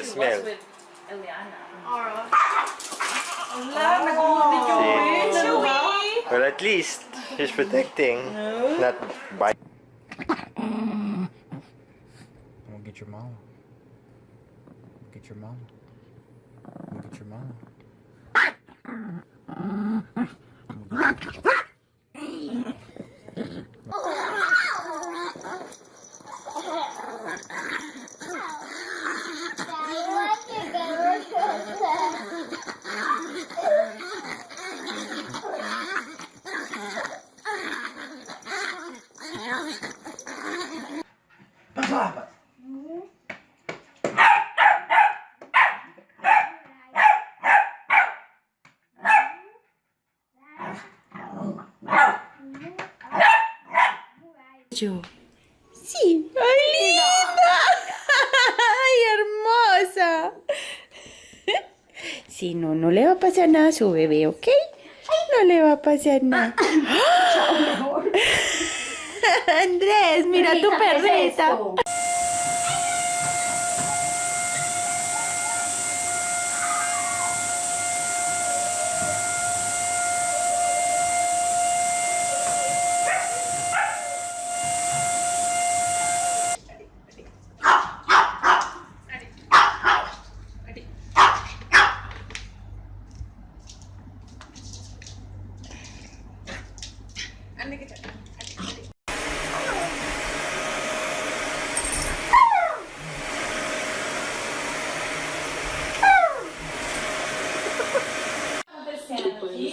Smell. Well, at least she's protecting, not biting. I'm gonna get your mama. Get your mama. Get your mama. Sí, ¡ay, linda! ¡Ay, hermosa! Sí, no le va a pasar nada a su bebé, ¿ok? No le va a pasar nada. Andrés, mira tu perrita.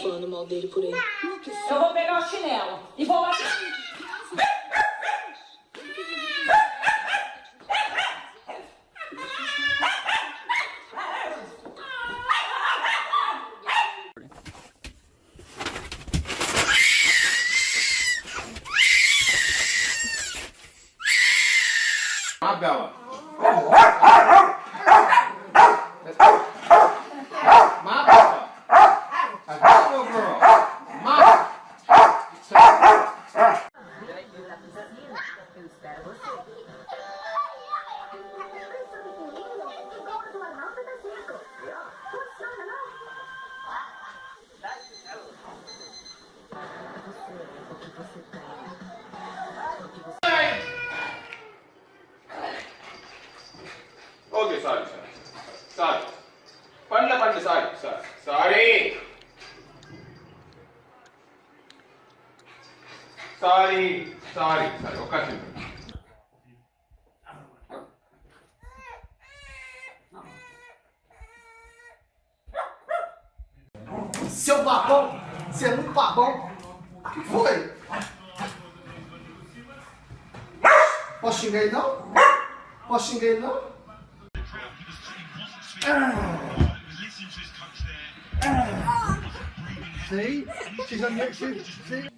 Falando mal dele por aí. Eu vou pegar o chinelo e vou lá. Bella. Okay, sorry. Panna, sorry. Occasion. Seu babão! Você é muito babão! O que foi? Posso xingar ele não? Posso xingar ele não? See? She's on your shoe. See?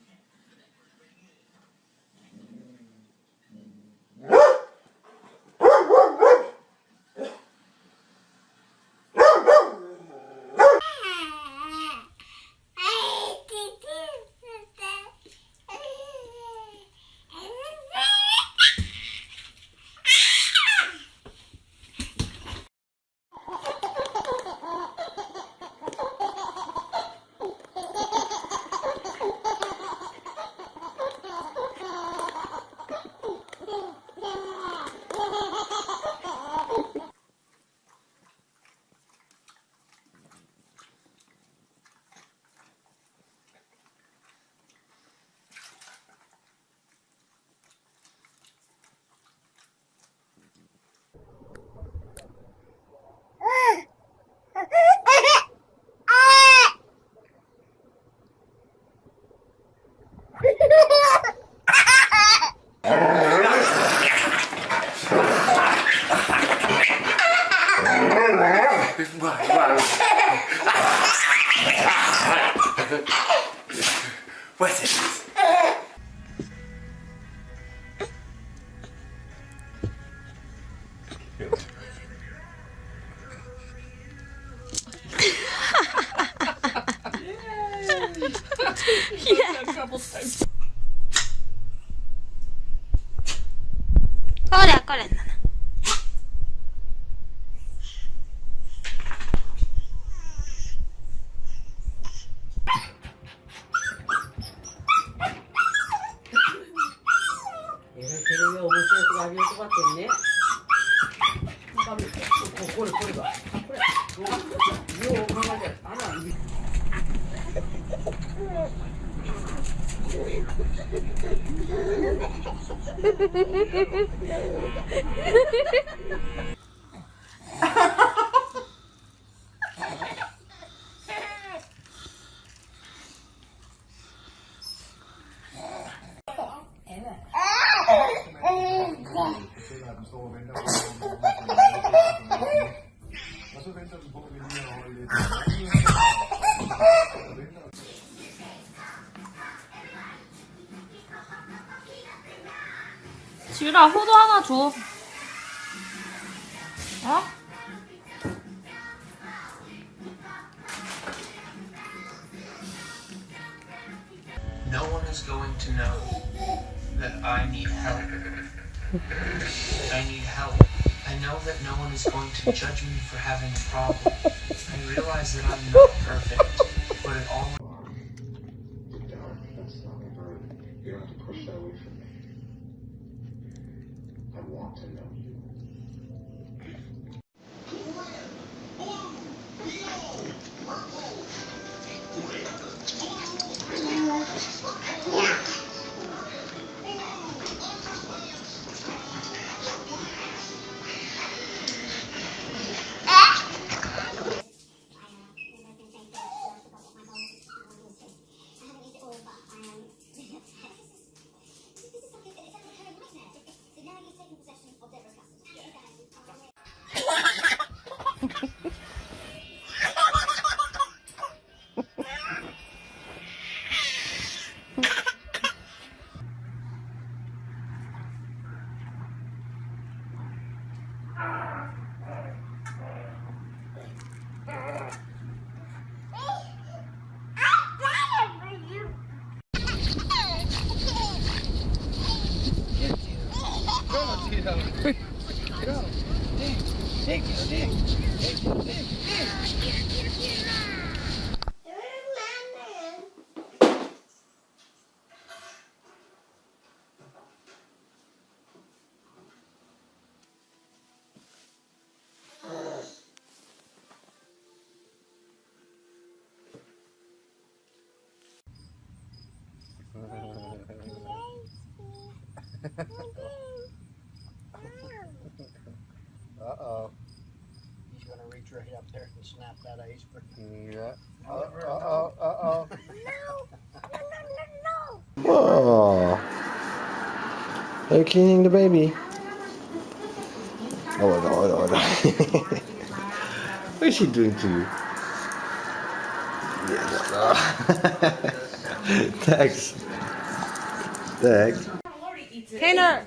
What's it? Hola, hola, nana. 지율아, 호두 하나 줘. 어? No one is going to know that I need help. I need help. I know that no one is going to judge me for having a problem. I realize that I'm not perfect, but it all... You don't have to push that away from me. I want to know you. Uh-oh. He's gonna reach right up there and snap that iceberg. Yeah. Uh-oh. Whoa. Are you cleaning the baby? Oh. What is she doing to you? Yeah, no. Thanks. Tanner!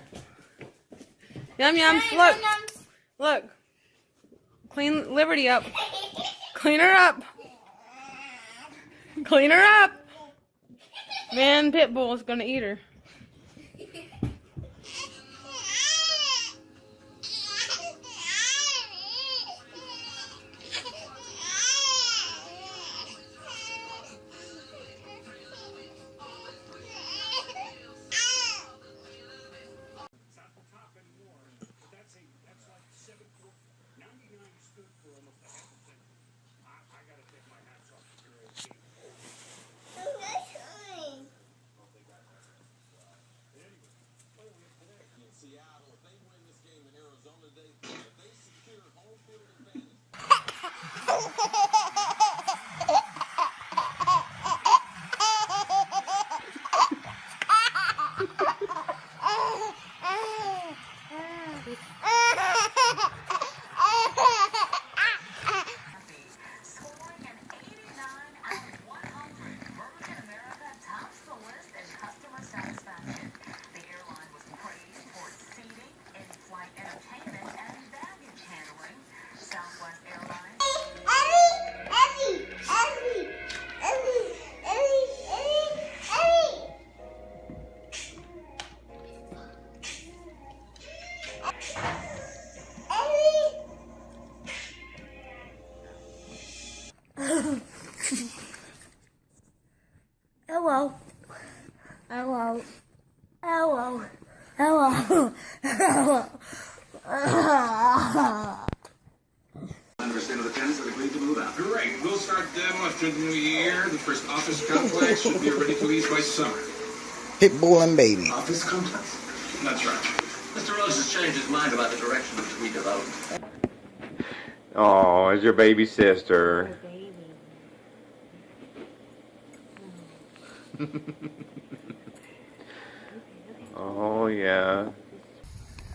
Yum yums, look! Look! Clean Liberty up. Clean her up! Clean her up! Man, Pitbull is gonna eat her. Hello. Hello. Hello. Hello. Hello. I understand the tenants have agreed to move out. Great. We'll start them after the new year. The first office complex should be ready to lease by summer. Pitbull and baby. Office complex? That's right. Mr. Rose has changed his mind about the direction of the redevelopment. Oh, it's your baby sister. Oh, yeah.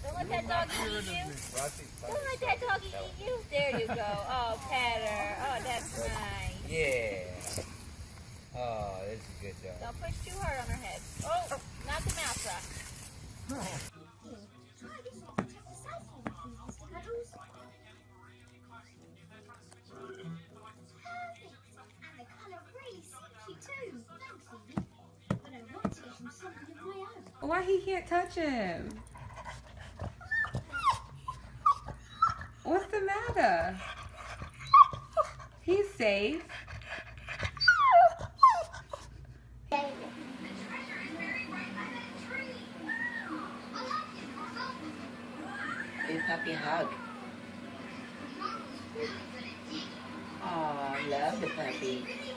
Don't let that doggy eat you. Don't let that doggy eat you. There you go. Oh, pet her. Oh, that's nice. Yeah. Oh, that's a good dog. Don't push too hard on her head. Oh, not the mouse rock. Why he can't touch him? What's the matter? He's safe. Give puppy a hug. Oh, I love the puppy.